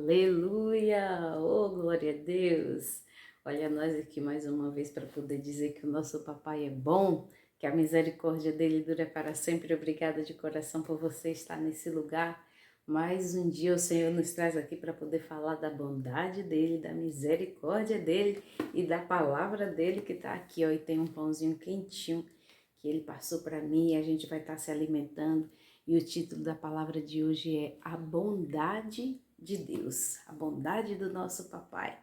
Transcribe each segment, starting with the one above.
Aleluia! Oh, glória a Deus! Olha, nós aqui mais uma vez para poder dizer que o nosso papai é bom, que a misericórdia dele dura para sempre. Obrigada de coração por você estar nesse lugar. Mais um dia o Senhor nos traz aqui para poder falar da bondade dele, da misericórdia dele e da palavra dele que está aqui, ó. E tem um pãozinho quentinho que ele passou para mim e a gente vai estar se alimentando. E o título da palavra de hoje é A Bondade de Deus, a bondade do nosso papai.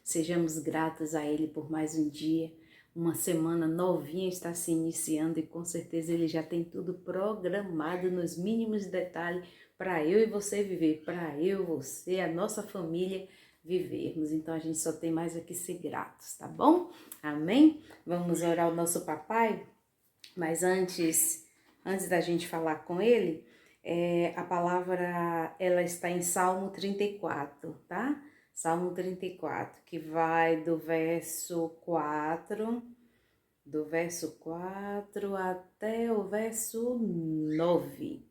Sejamos gratos a ele por mais um dia. Uma semana novinha está se iniciando e com certeza ele já tem tudo programado nos mínimos detalhes para eu e você viver, para eu, você, a nossa família vivermos. Então a gente só tem mais aqui ser gratos, tá bom? Amém? Vamos orar ao nosso papai? Mas antes da gente falar com ele, a palavra ela está em Salmo 34, tá? Salmo 34, que vai do verso 4 até o verso 9.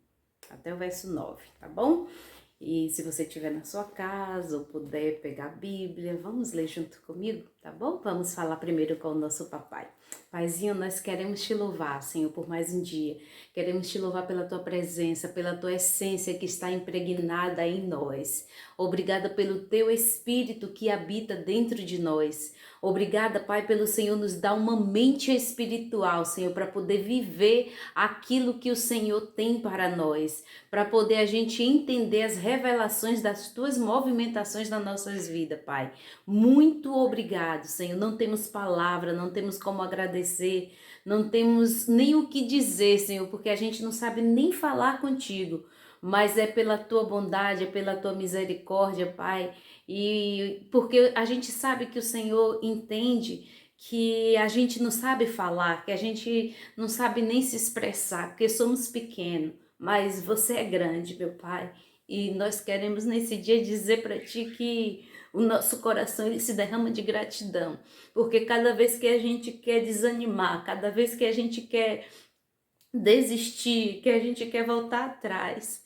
Até o verso 9, tá bom? E se você estiver na sua casa ou puder pegar a Bíblia, vamos ler junto comigo, tá bom? Vamos falar primeiro com o nosso papai. Paizinho, nós queremos te louvar, Senhor, por mais um dia. Queremos te louvar pela tua presença, pela tua essência que está impregnada em nós. Obrigada pelo teu Espírito que habita dentro de nós. Obrigada, Pai, pelo Senhor nos dar uma mente espiritual, Senhor, para poder viver aquilo que o Senhor tem para nós, para poder a gente entender as revelações das tuas movimentações nas nossas vidas, Pai. Muito obrigado, Senhor. Não temos palavra, não temos como agradecer, não temos nem o que dizer, Senhor, porque a gente não sabe nem falar contigo. Mas é pela tua bondade, é pela tua misericórdia, Pai. E porque a gente sabe que o Senhor entende que a gente não sabe falar, que a gente não sabe nem se expressar, porque somos pequenos, mas você é grande, meu Pai. E nós queremos nesse dia dizer para ti que o nosso coração ele se derrama de gratidão, porque cada vez que a gente quer desanimar, cada vez que a gente quer desistir, que a gente quer voltar atrás,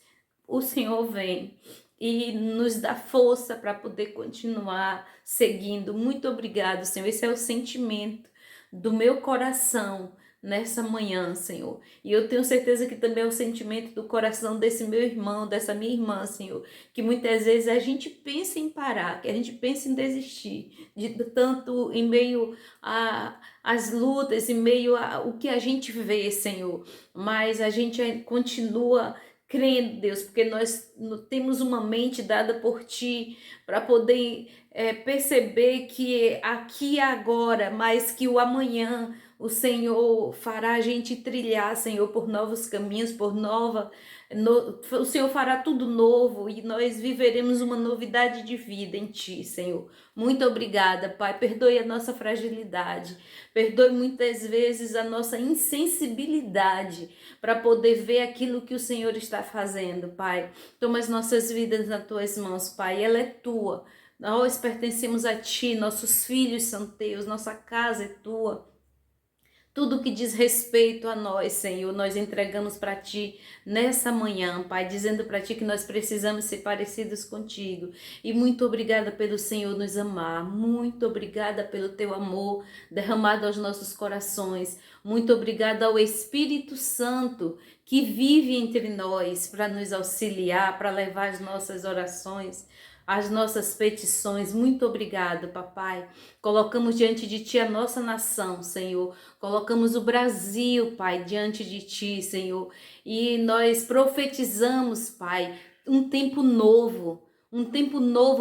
o Senhor vem e nos dá força para poder continuar seguindo. Muito obrigado, Senhor. Esse é o sentimento do meu coração nessa manhã, Senhor. E eu tenho certeza que também é o sentimento do coração desse meu irmão, dessa minha irmã, Senhor, que muitas vezes a gente pensa em parar, que a gente pensa em desistir, de tanto em meio às lutas, em meio ao que a gente vê, Senhor. Mas a gente continua crendo, Deus, porque nós temos uma mente dada por Ti para poder perceber que aqui e agora, mais que o amanhã, o Senhor fará a gente trilhar, Senhor, por novos caminhos, o Senhor fará tudo novo e nós viveremos uma novidade de vida em Ti, Senhor. Muito obrigada, Pai. Perdoe a nossa fragilidade, perdoe muitas vezes a nossa insensibilidade para poder ver aquilo que o Senhor está fazendo, Pai. Toma as nossas vidas nas Tuas mãos, Pai. Ela é Tua. Nós pertencemos a Ti, nossos filhos são Teus, nossa casa é Tua. Tudo que diz respeito a nós, Senhor, nós entregamos para Ti nessa manhã, Pai, dizendo para Ti que nós precisamos ser parecidos contigo. E muito obrigada pelo Senhor nos amar, muito obrigada pelo Teu amor derramado aos nossos corações, muito obrigada ao Espírito Santo que vive entre nós para nos auxiliar, para levar as nossas orações, as nossas petições. Muito obrigado, papai. Colocamos diante de Ti a nossa nação, Senhor. Colocamos o Brasil, Pai, diante de Ti, Senhor. E nós profetizamos, Pai, um tempo novo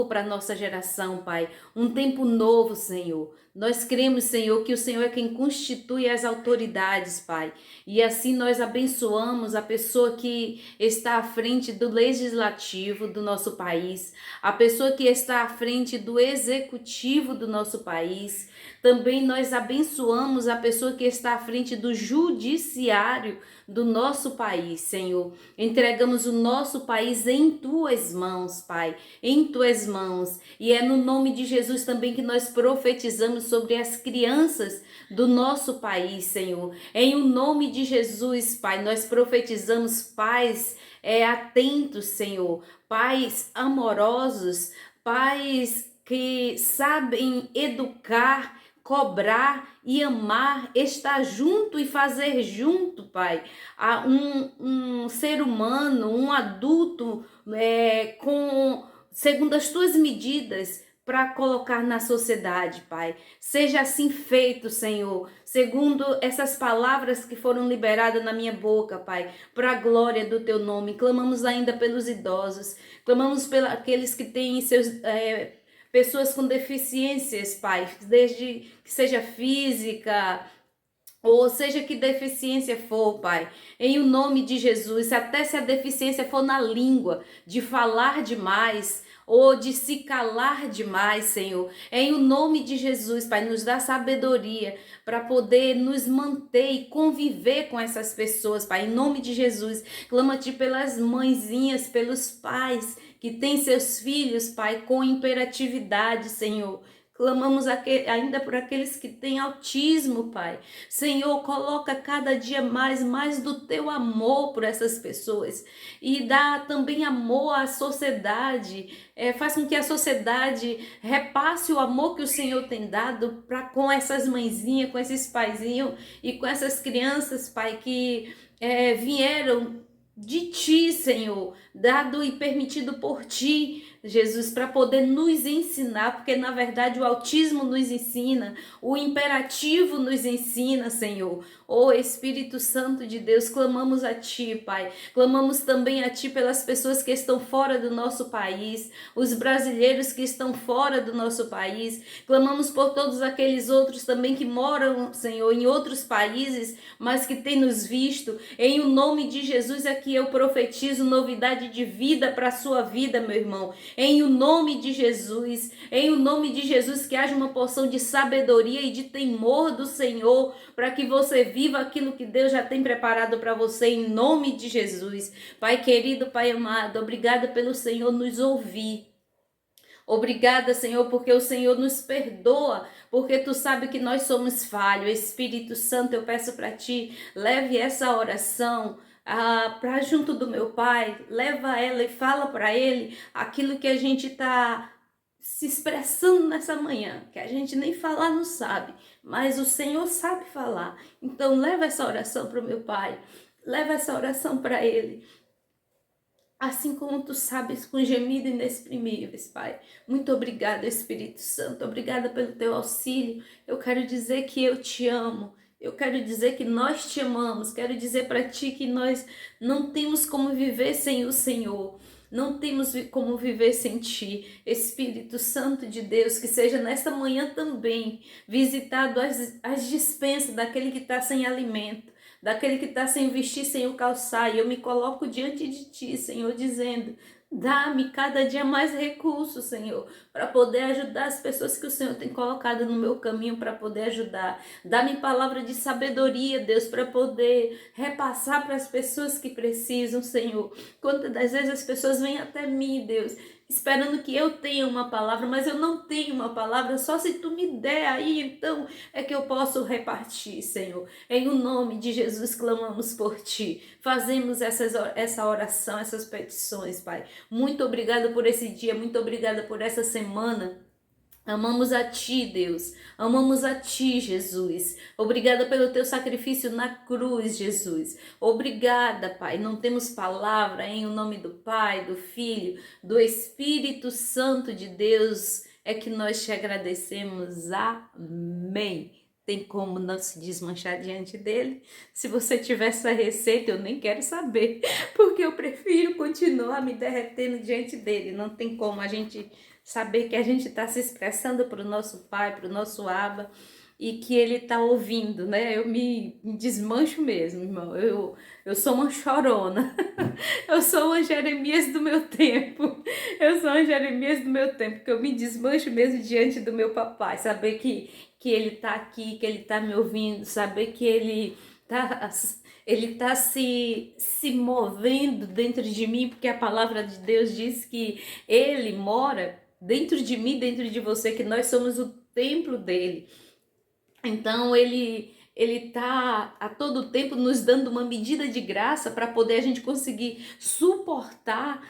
para a nossa geração, Pai. Um tempo novo, Senhor. Nós cremos, Senhor, que o Senhor é quem constitui as autoridades, Pai. E assim nós abençoamos a pessoa que está à frente do legislativo do nosso país, a pessoa que está à frente do executivo do nosso país. Também nós abençoamos a pessoa que está à frente do judiciário do nosso país, Senhor. Entregamos o nosso país em Tuas mãos, Pai, em Tuas mãos. E é no nome de Jesus também que nós profetizamos sobre as crianças do nosso país, Senhor. Em o nome de Jesus, Pai, nós profetizamos pais atentos, Senhor, pais amorosos, pais que sabem educar, cobrar e amar, estar junto e fazer junto, Pai, a um ser humano, um adulto segundo as tuas medidas para colocar na sociedade, Pai. Seja assim feito, Senhor, segundo essas palavras que foram liberadas na minha boca, Pai, para a glória do teu nome. Clamamos ainda pelos idosos, clamamos pelos aqueles que têm pessoas com deficiências, Pai, desde que seja física, ou seja que deficiência for, Pai, em o nome de Jesus, até se a deficiência for na língua, de falar demais, ou de se calar demais, Senhor, em o nome de Jesus, Pai, nos dá sabedoria para poder nos manter e conviver com essas pessoas, Pai, em nome de Jesus. Clama-te pelas mãezinhas, pelos pais que têm seus filhos, Pai, com imperatividade, Senhor. Clamamos ainda por aqueles que têm autismo, Pai. Senhor, coloca cada dia mais do teu amor por essas pessoas. E dá também amor à sociedade. Faz com que a sociedade repasse o amor que o Senhor tem dado com essas mãezinhas, com esses paizinhos e com essas crianças, Pai, que vieram de Ti, Senhor, dado e permitido por Ti, Jesus, para poder nos ensinar, porque na verdade o autismo nos ensina, o imperativo nos ensina, Senhor. Oh Espírito Santo de Deus, clamamos a Ti, Pai. Clamamos também a Ti pelas pessoas que estão fora do nosso país, os brasileiros que estão fora do nosso país. Clamamos por todos aqueles outros também que moram, Senhor, em outros países, mas que têm nos visto. Em o nome de Jesus aqui eu profetizo novidade de vida para a sua vida, meu irmão. Em o nome de Jesus, em o nome de Jesus, que haja uma porção de sabedoria e de temor do Senhor, para que você viva aquilo que Deus já tem preparado para você, em nome de Jesus. Pai querido, Pai amado, obrigada pelo Senhor nos ouvir. Obrigada, Senhor, porque o Senhor nos perdoa, porque Tu sabe que nós somos falhos. Espírito Santo, eu peço para Ti, leve essa oração para junto do meu Pai, leva ela e fala para Ele aquilo que a gente está se expressando nessa manhã, que a gente nem falar não sabe, mas o Senhor sabe falar. Então leva essa oração para o meu Pai, leva essa oração para Ele, assim como Tu sabes, com gemido inexprimíveis, Pai. Muito obrigada, Espírito Santo, obrigada pelo Teu auxílio. Eu quero dizer que eu Te amo. Eu quero dizer que nós Te amamos, quero dizer para Ti que nós não temos como viver sem o Senhor, não temos como viver sem Ti. Espírito Santo de Deus, que seja nesta manhã também visitado as dispensas daquele que está sem alimento, daquele que está sem vestir, sem o calçar, e eu me coloco diante de Ti, Senhor, dizendo: dá-me cada dia mais recursos, Senhor, para poder ajudar as pessoas que o Senhor tem colocado no meu caminho para poder ajudar. Dá-me palavra de sabedoria, Deus, para poder repassar para as pessoas que precisam, Senhor. Quantas das vezes as pessoas vêm até mim, Deus, esperando que eu tenha uma palavra, mas eu não tenho uma palavra, só se Tu me der aí, então é que eu posso repartir, Senhor. Em o nome de Jesus clamamos por Ti, fazemos essa oração, essas petições, Pai. Muito obrigada por esse dia, muito obrigada por essa semana. Amamos a Ti, Deus, amamos a Ti, Jesus. Obrigada pelo Teu sacrifício na cruz, Jesus. Obrigada, Pai. Não temos palavra, em o nome do Pai, do Filho, do Espírito Santo de Deus, é que nós Te agradecemos. Amém. Tem como não se desmanchar diante dele? Se você tiver essa receita, eu nem quero saber, porque eu prefiro continuar me derretendo diante dele. Não tem como a gente saber que a gente está se expressando para o nosso Pai, para o nosso Abba, e que Ele está ouvindo, né? Eu me desmancho mesmo, irmão. Eu sou uma chorona. Eu sou uma Jeremias do meu tempo. Eu sou uma Jeremias do meu tempo, que eu me desmancho mesmo diante do meu papai. Saber que Ele está aqui, que Ele está me ouvindo, saber que Ele está se movendo dentro de mim, porque a palavra de Deus diz que Ele mora dentro de mim, dentro de você, que nós somos o templo dele. Então ele tá a todo tempo nos dando uma medida de graça para poder a gente conseguir suportar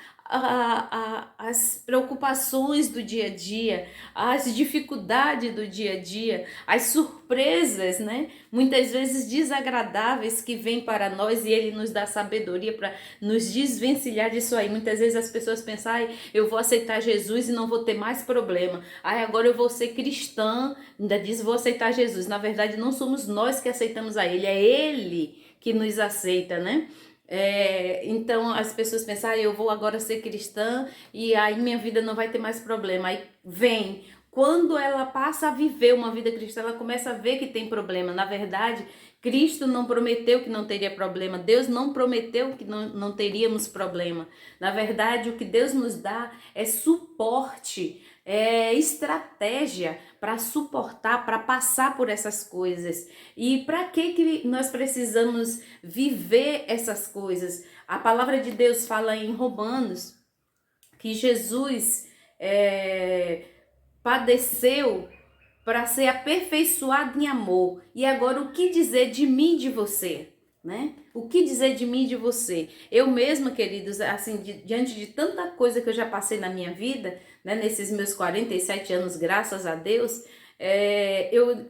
as preocupações do dia a dia, as dificuldades do dia a dia, as surpresas, né? Muitas vezes desagradáveis que vêm para nós, e ele nos dá sabedoria para nos desvencilhar disso aí. Muitas vezes as pessoas pensam, ai, eu vou aceitar Jesus e não vou ter mais problema. Ai, agora eu vou ser cristã, ainda diz vou aceitar Jesus. Na verdade, não somos nós que aceitamos a ele, é ele que nos aceita, né? Então as pessoas pensam, eu vou agora ser cristã e aí minha vida não vai ter mais problema. Aí vem, quando ela passa a viver uma vida cristã, ela começa a ver que tem problema. Na verdade, Cristo não prometeu que não teria problema, Deus não prometeu que não teríamos problema. Na verdade, o que Deus nos dá é suporte, estratégia para suportar, para passar por essas coisas. E para que nós precisamos viver essas coisas? A palavra de Deus fala em Romanos que Jesus padeceu para ser aperfeiçoado em amor. E agora, o que dizer de mim e de você? Né? O que dizer de mim e de você? Eu mesma, queridos, assim, diante de tanta coisa que eu já passei na minha vida, né, nesses meus 47 anos, graças a Deus,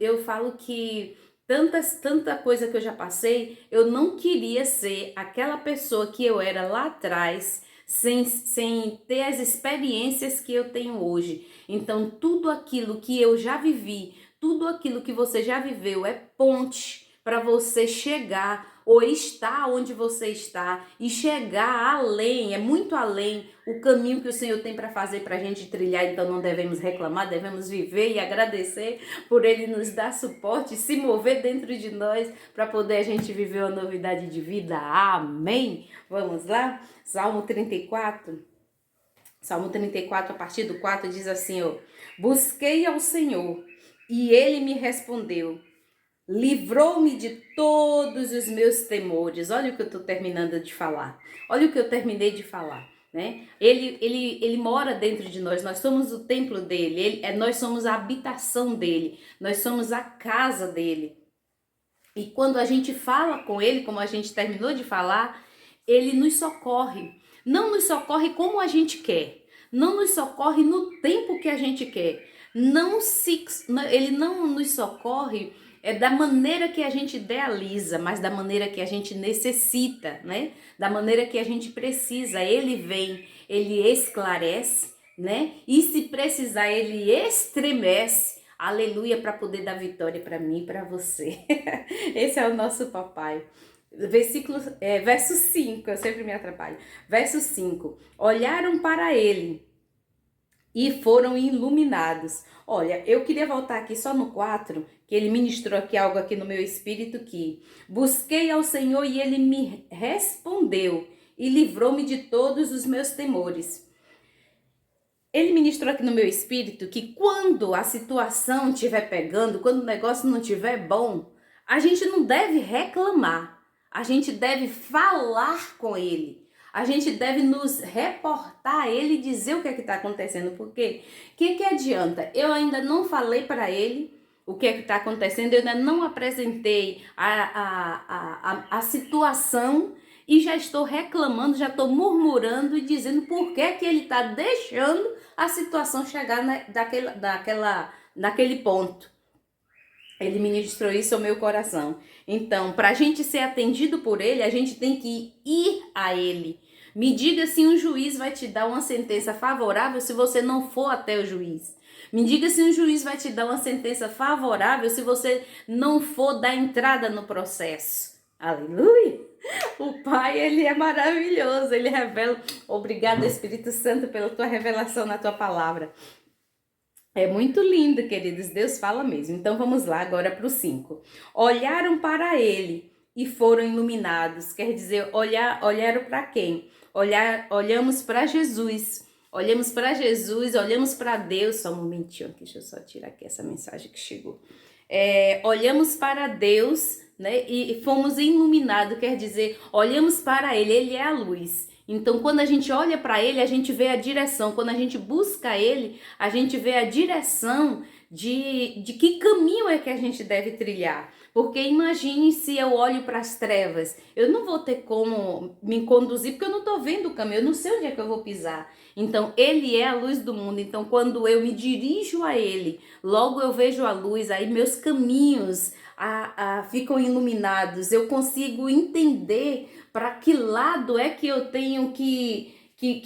eu falo que tanta coisa que eu já passei, eu não queria ser aquela pessoa que eu era lá atrás, sem ter as experiências que eu tenho hoje. Então, tudo aquilo que eu já vivi, tudo aquilo que você já viveu é ponte para você chegar ou estar onde você está e chegar além, é muito além o caminho que o Senhor tem para fazer para a gente trilhar. Então não devemos reclamar, devemos viver e agradecer por Ele nos dar suporte, se mover dentro de nós para poder a gente viver uma novidade de vida. Amém? Vamos lá? Salmo 34, a partir do 4 diz assim, busquei ao Senhor e Ele me respondeu. Livrou-me de todos os meus temores. Olha o que eu estou terminando de falar. Olha o que eu terminei de falar, né? Ele mora dentro de nós. Nós somos o templo dele. Nós somos a habitação dele. Nós somos a casa dele. E quando a gente fala com ele, como a gente terminou de falar, ele nos socorre. Não nos socorre como a gente quer. Não nos socorre no tempo que a gente quer. Ele não nos socorre da maneira que a gente idealiza, mas da maneira que a gente necessita, né? Da maneira que a gente precisa. Ele vem, ele esclarece, né? E se precisar, ele estremece. Aleluia, para poder dar vitória para mim e para você. Esse é o nosso papai. Verso 5, eu sempre me atrapalho. Verso 5. Olharam para ele e foram iluminados. Olha, eu queria voltar aqui só no 4, que ele ministrou aqui algo aqui no meu espírito, que busquei ao Senhor e ele me respondeu e livrou-me de todos os meus temores. Ele ministrou aqui no meu espírito que quando a situação estiver pegando, quando o negócio não estiver bom, a gente não deve reclamar, a gente deve falar com ele. A gente deve nos reportar a ele e dizer o que é que está acontecendo. Porque o que adianta? Eu ainda não falei para ele o que é que está acontecendo, eu ainda não apresentei a situação e já estou reclamando, já estou murmurando e dizendo por que ele está deixando a situação chegar naquele ponto. Ele ministrou isso ao meu coração. Então, para a gente ser atendido por ele, a gente tem que ir a ele. Me diga se um juiz vai te dar uma sentença favorável se você não for até o juiz. Me diga se um juiz vai te dar uma sentença favorável se você não for dar entrada no processo. Aleluia! O Pai, ele é maravilhoso, ele revela. Obrigada, Espírito Santo, pela tua revelação na tua palavra. É muito lindo, queridos, Deus fala mesmo. Então vamos lá agora para o 5. Olharam para ele e foram iluminados. Quer dizer, olharam para quem? Olhamos para Jesus. Olhamos para Jesus, olhamos para Deus. Só um momentinho aqui, deixa eu só tirar aqui essa mensagem que chegou. Olhamos para Deus, né? E fomos iluminados, quer dizer, olhamos para ele é a luz. Então, quando a gente olha para ele, a gente vê a direção. Quando a gente busca ele, a gente vê a direção de que caminho é que a gente deve trilhar. Porque imagine se eu olho para as trevas, eu não vou ter como me conduzir, porque eu não estou vendo o caminho, eu não sei onde é que eu vou pisar. Então, ele é a luz do mundo. Então, quando eu me dirijo a ele, logo eu vejo a luz, aí meus caminhos ficam iluminados, eu consigo entender para que lado é que eu tenho que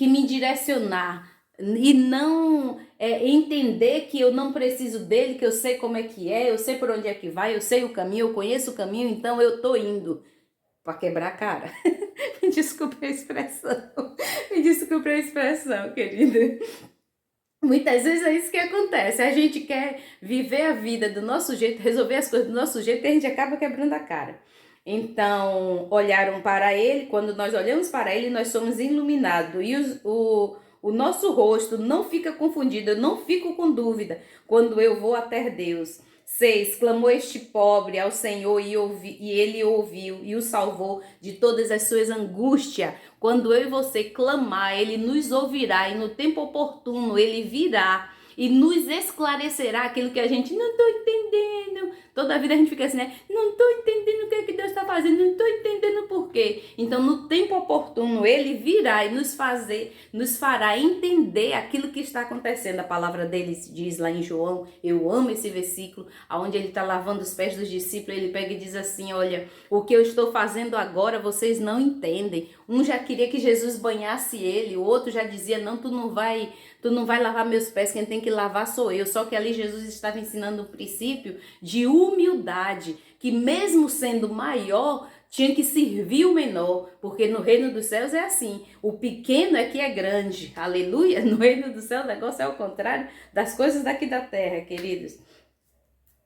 me direcionar e não entender que eu não preciso dele, que eu sei como é que é, eu sei por onde é que vai, eu sei o caminho, eu conheço o caminho, então eu tô indo para quebrar a cara. Me desculpe a expressão, me desculpe a expressão, querida. Muitas vezes é isso que acontece, a gente quer viver a vida do nosso jeito, resolver as coisas do nosso jeito e a gente acaba quebrando a cara. Então, olharam para ele, quando nós olhamos para ele, nós somos iluminados e o nosso rosto não fica confundido, eu não fico com dúvida quando eu vou até Deus. 6. Clamou este pobre ao Senhor e ele ouviu e o salvou de todas as suas angústias. Quando eu e você clamar, ele nos ouvirá e no tempo oportuno ele virá e nos esclarecerá aquilo que a gente não está entendendo. Toda a vida a gente fica assim, né? Não estou entendendo o que é que Deus está fazendo, não estou entendendo por quê. Então, no tempo oportuno, ele virá e nos fará entender aquilo que está acontecendo. A palavra dele diz lá em João, eu amo esse versículo, onde ele está lavando os pés dos discípulos, ele pega e diz assim, olha, o que eu estou fazendo agora, vocês não entendem. Um já queria que Jesus banhasse ele, o outro já dizia, não, tu não vai lavar meus pés, quem tem que lavar sou eu. Só que ali Jesus estava ensinando o princípio de humildade, que mesmo sendo maior, tinha que servir o menor, porque no reino dos céus é assim, o pequeno é que é grande, aleluia. No reino dos céus o negócio é o contrário das coisas daqui da terra, queridos.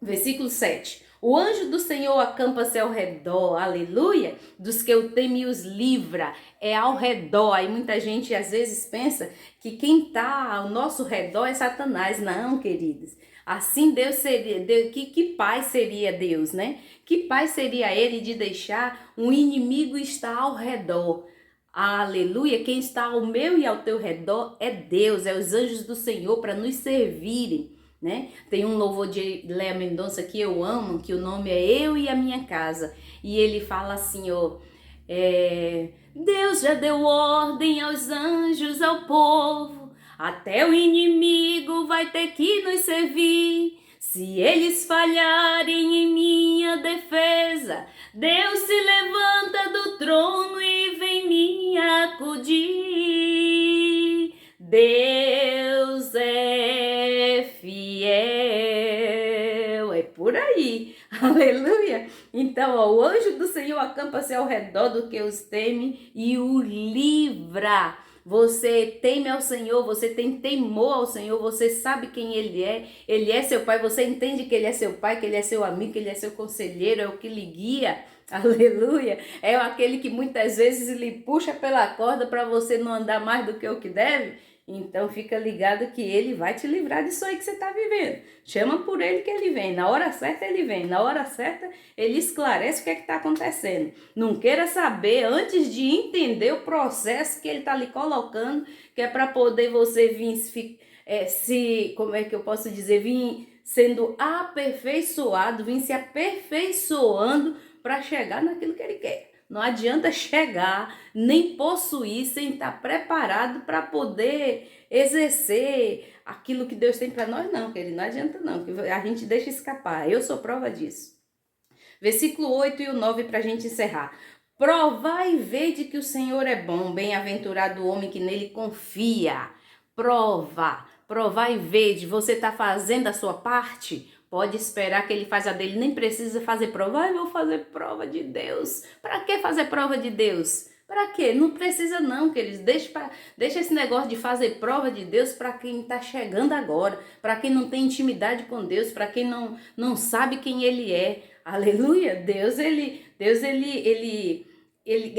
Versículo 7. O anjo do Senhor acampa-se ao redor, aleluia, dos que o temem e os livra. É ao redor. Aí muita gente às vezes pensa que quem está ao nosso redor é Satanás. Não, queridos. Assim Deus seria, que pai seria Deus, né? Que pai seria ele de deixar um inimigo estar ao redor? Aleluia, quem está ao meu e ao teu redor é Deus, é os anjos do Senhor para nos servirem. Né? Tem um louvor de Léa Mendonça que eu amo, que o nome é Eu e a Minha Casa, e ele fala assim, ó, Deus já deu ordem aos anjos, ao povo, até o inimigo vai ter que nos servir. Se eles falharem em minha defesa, Deus se levanta do trono e vem me acudir. Deus é fiel, é por aí, aleluia. Então, ó, o anjo do Senhor acampa-se ao redor do que os teme e o livra. Você teme ao Senhor, você tem temor ao Senhor, você sabe quem Ele é seu pai, você entende que Ele é seu pai, que Ele é seu amigo, que Ele é seu conselheiro, é o que lhe guia, aleluia, é aquele que muitas vezes lhe puxa pela corda para você não andar mais do que o que deve. Então fica ligado que ele vai te livrar disso aí que você está vivendo. Chama por ele que ele vem. Na hora certa ele vem. Na hora certa ele esclarece o que é que está acontecendo. Não queira saber antes de entender o processo que ele está lhe colocando, que é para poder você vir como é que eu posso dizer, vir sendo aperfeiçoado, vir se aperfeiçoando para chegar naquilo que ele quer. Não adianta chegar, nem possuir, sem estar preparado para poder exercer aquilo que Deus tem para nós, não, querido. Não adianta não, que a gente deixa escapar. Eu sou prova disso. Versículo 8 e o 9 para a gente encerrar. Provai e vede que o Senhor é bom, bem-aventurado o homem que nele confia. Provai e vede, você está fazendo a sua parte? Pode esperar que ele faz a dele, nem precisa fazer prova. Eu vou fazer prova de Deus. Para que fazer prova de Deus? Para quê? Não precisa não, queridos. Deixa esse negócio de fazer prova de Deus para quem está chegando agora, para quem não tem intimidade com Deus, para quem não sabe quem Ele é. Aleluia! Deus,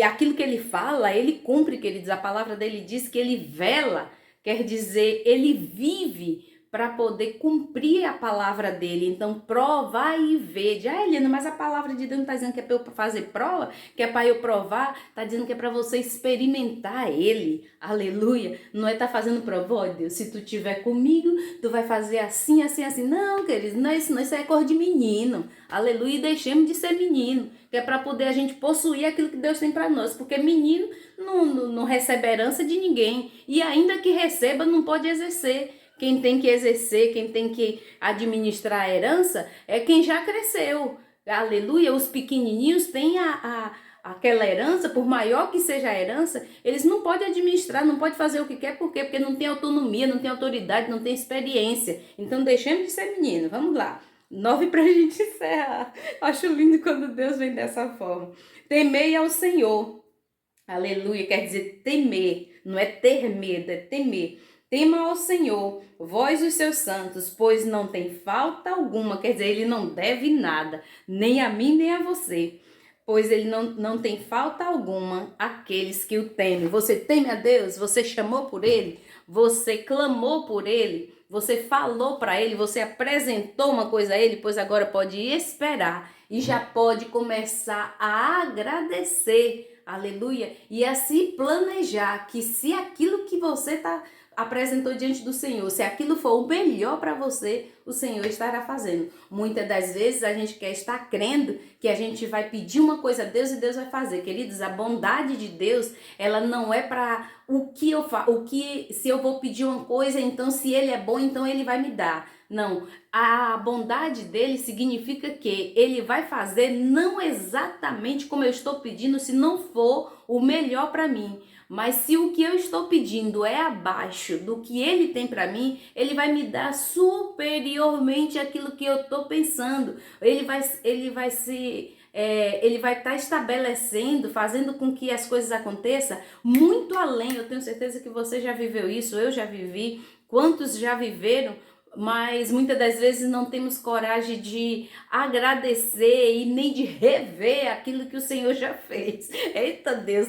aquilo que Ele fala, Ele cumpre, queridos. A palavra dele diz que Ele vela, quer dizer, Ele vive para poder cumprir a palavra dele. Então, prova e vede. Ah, Eliana, mas a palavra de Deus não está dizendo que é para eu fazer prova, que é para eu provar, está dizendo que é para você experimentar ele. Aleluia. Não é estar fazendo prova, ó Deus, se tu estiver comigo, tu vai fazer assim, assim, assim. Não, queridos, não é isso, não, isso é cor de menino. Aleluia, e deixemos de ser menino, que é para poder a gente possuir aquilo que Deus tem para nós, porque menino não recebe herança de ninguém, e ainda que receba, não pode exercer. Quem tem que exercer, quem tem que administrar a herança é quem já cresceu. Aleluia, os pequenininhos têm aquela herança, por maior que seja a herança, eles não podem administrar, não podem fazer o que quer, por quê? Porque não tem autonomia, não tem autoridade, não tem experiência. Então deixemos de ser menino, vamos lá. 9 pra gente encerrar. Acho lindo quando Deus vem dessa forma. Temei ao Senhor. Aleluia, quer dizer temer, não é ter medo, é temer. Tema ao Senhor, vós os seus santos, pois não tem falta alguma, quer dizer, ele não deve nada, nem a mim, nem a você. Pois ele não tem falta alguma aqueles que o temem. Você teme a Deus? Você chamou por ele? Você clamou por ele? Você falou para ele? Você apresentou uma coisa a ele? Pois agora pode esperar e já pode começar a agradecer. Aleluia. E a se planejar que se aquilo que você apresentou diante do Senhor, se aquilo for o melhor para você, o Senhor estará fazendo. Muitas das vezes a gente quer estar crendo que a gente vai pedir uma coisa a Deus e Deus vai fazer. Queridos, a bondade de Deus, ela não é para se eu vou pedir uma coisa, então se ele é bom, então ele vai me dar. Não, a bondade dele significa que ele vai fazer não exatamente como eu estou pedindo, se não for o melhor para mim. Mas se o que eu estou pedindo é abaixo do que ele tem para mim, ele vai me dar superiormente aquilo que eu estou pensando. Ele vai estar estabelecendo, fazendo com que as coisas aconteçam muito além. Eu tenho certeza que você já viveu isso, eu já vivi, quantos já viveram, mas muitas das vezes não temos coragem de agradecer e nem de rever aquilo que o Senhor já fez. Eita Deus,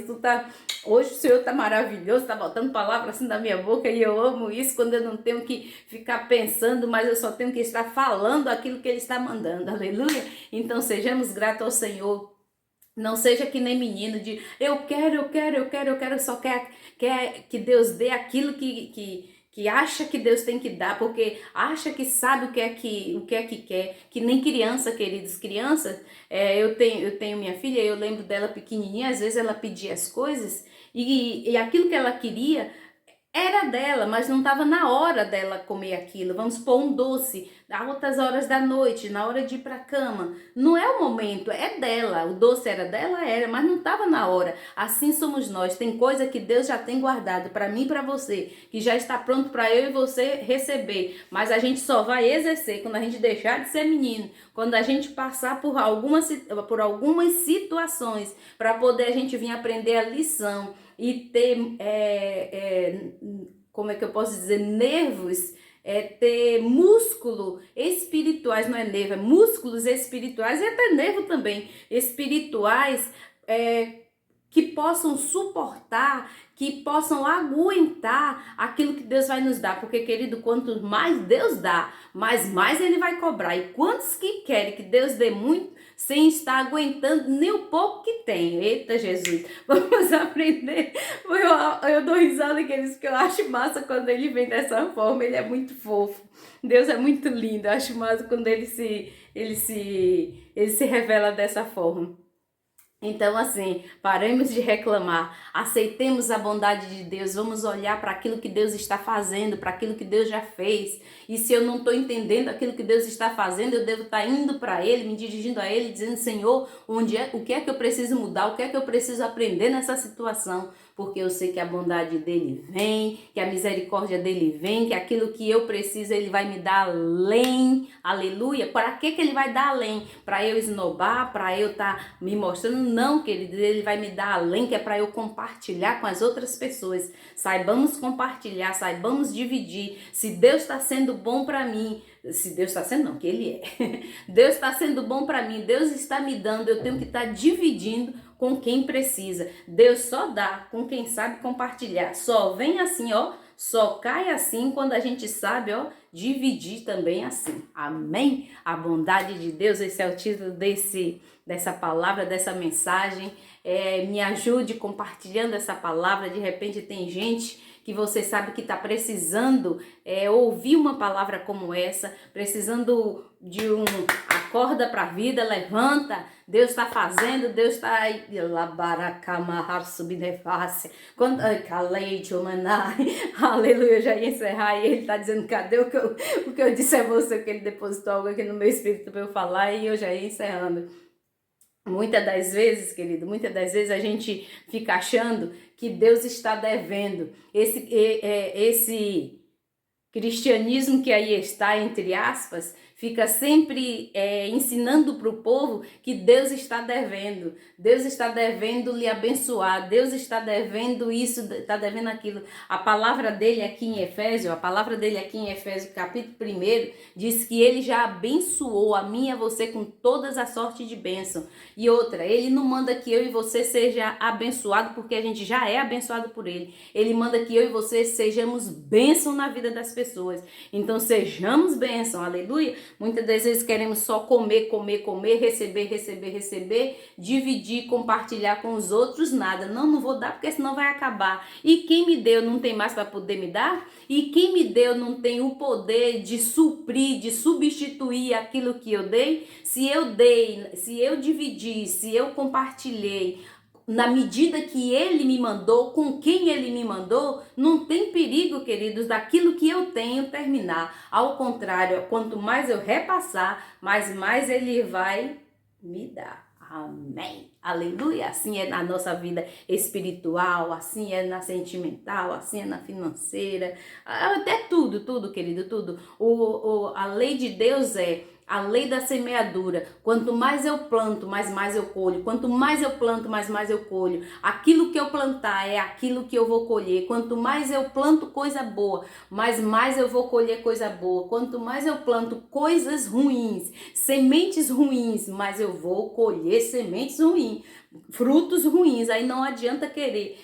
hoje o Senhor tá maravilhoso, tá botando palavras assim da minha boca e eu amo isso quando eu não tenho que ficar pensando, mas eu só tenho que estar falando aquilo que Ele está mandando, aleluia? Então sejamos gratos ao Senhor. Não seja que nem menino de eu quero, só quer que Deus dê aquilo que acha que Deus tem que dar, porque acha que sabe o que é que quer, que nem criança, queridos. Criança, eu tenho minha filha, eu lembro dela pequenininha, às vezes ela pedia as coisas e aquilo que ela queria era dela, mas não estava na hora dela comer aquilo. Vamos supor um doce, a altas horas da noite, na hora de ir para a cama. Não é o momento, é dela. O doce era dela, era, mas não estava na hora. Assim somos nós. Tem coisa que Deus já tem guardado para mim e para você, que já está pronto para eu e você receber. Mas a gente só vai exercer quando a gente deixar de ser menino, quando a gente passar por algumas situações, para poder a gente vir aprender a lição e ter, como é que eu posso dizer, nervos, ter músculo espirituais, não é nervo, é músculos espirituais e até nervo também, espirituais, que possam suportar, que possam aguentar aquilo que Deus vai nos dar, porque querido, quanto mais Deus dá, mais Ele vai cobrar, e quantos que querem que Deus dê muito, sem estar aguentando nem o pouco que tem. Eita Jesus, vamos aprender. Eu dou risada daqueles que eu acho massa quando ele vem dessa forma, ele é muito fofo. Deus é muito lindo, eu acho massa quando ele se revela dessa forma. Então assim, paremos de reclamar, aceitemos a bondade de Deus, vamos olhar para aquilo que Deus está fazendo, para aquilo que Deus já fez. E se eu não estou entendendo aquilo que Deus está fazendo, eu devo estar indo para Ele, me dirigindo a Ele, dizendo: Senhor, o que é que eu preciso mudar, o que é que eu preciso aprender nessa situação? Porque eu sei que a bondade dele vem, que a misericórdia dele vem, que aquilo que eu preciso ele vai me dar além, aleluia. Para que ele vai dar além? Para eu esnobar, para eu estar me mostrando? Não, querido, ele vai me dar além, que é para eu compartilhar com as outras pessoas. Saibamos compartilhar, saibamos dividir. Se Deus está sendo bom para mim, se Deus está sendo, não, que Ele é. Deus está sendo bom para mim, Deus está me dando, eu tenho que estar dividindo com quem precisa. Deus só dá com quem sabe compartilhar. Só vem assim, ó, só cai assim quando a gente sabe, ó, dividir também assim. Amém? A bondade de Deus, esse é o título dessa palavra, dessa mensagem. Me ajude compartilhando essa palavra. De repente tem gente que você sabe que está precisando ouvir uma palavra como essa, precisando de acorda para a vida, levanta, Deus está fazendo, Deus está aí, aleluia, eu já ia encerrar e ele está dizendo, cadê o que eu disse a você, que ele depositou algo aqui no meu espírito para eu falar e eu já ia encerrando. Muitas das vezes, querido, muitas das vezes a gente fica achando que Deus está devendo. Esse cristianismo que aí está, entre aspas, fica sempre ensinando para o povo que Deus está devendo. Deus está devendo lhe abençoar. Deus está devendo isso, está devendo aquilo. A palavra dele aqui em Efésios, capítulo 1, diz que ele já abençoou a mim e a você com todas as sortes de bênção. E outra, ele não manda que eu e você seja abençoado porque a gente já é abençoado por ele. Ele manda que eu e você sejamos bênção na vida das pessoas. Então sejamos bênção, aleluia. Muitas das vezes queremos só comer, receber, dividir, compartilhar com os outros, nada. Não vou dar porque senão vai acabar. E quem me deu não tem mais para poder me dar? E quem me deu não tem o poder de suprir, de substituir aquilo que eu dei? Se eu dei, se eu dividi, se eu compartilhei, na medida que ele me mandou, com quem ele me mandou, não tem perigo, queridos, daquilo que eu tenho terminar. Ao contrário, quanto mais eu repassar, mais ele vai me dar. Amém. Aleluia. Assim é na nossa vida espiritual, assim é na sentimental, assim é na financeira, até tudo, querido, tudo. A lei de Deus é a lei da semeadura. Quanto mais eu planto, mais eu colho. Quanto mais eu planto, mais eu colho. Aquilo que eu plantar é aquilo que eu vou colher. Quanto mais eu planto coisa boa, mais eu vou colher coisa boa. Quanto mais eu planto coisas ruins, sementes ruins, mais eu vou colher sementes ruins, frutos ruins. Aí não adianta querer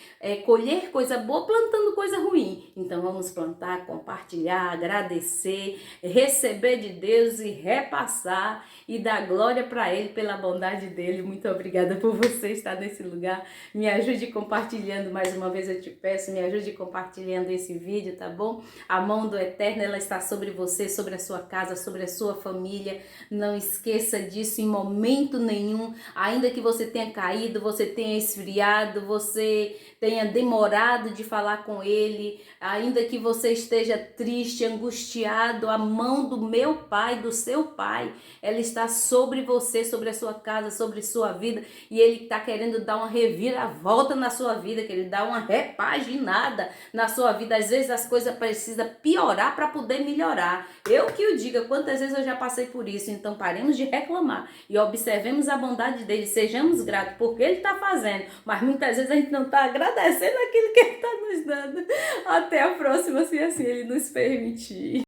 colher coisa boa plantando coisa ruim. Então vamos plantar, compartilhar, agradecer, receber de Deus e repassar e dar glória para Ele pela bondade dEle. Muito obrigada por você estar nesse lugar. Me ajude compartilhando, mais uma vez eu te peço, me ajude compartilhando esse vídeo, tá bom? A mão do Eterno, ela está sobre você, sobre a sua casa, sobre a sua família. Não esqueça disso em momento nenhum. Ainda que você tenha caído, você tenha esfriado, você tenha demorado de falar com Ele, ainda que você esteja triste, angustiado, a mão do meu Pai, do seu Pai, ela está sobre você, sobre a sua casa, sobre sua vida, e Ele está querendo dar uma reviravolta na sua vida, que Ele dá uma repaginada na sua vida. Às vezes as coisas precisam piorar para poder melhorar. Eu que o diga, quantas vezes eu já passei por isso. Então paremos de reclamar e observemos a bondade dEle, sejamos gratos porque Ele está fazendo, mas muitas vezes a gente não está agradecendo aquilo que Ele está nos dando. Até a próxima, se assim Ele nos permitir.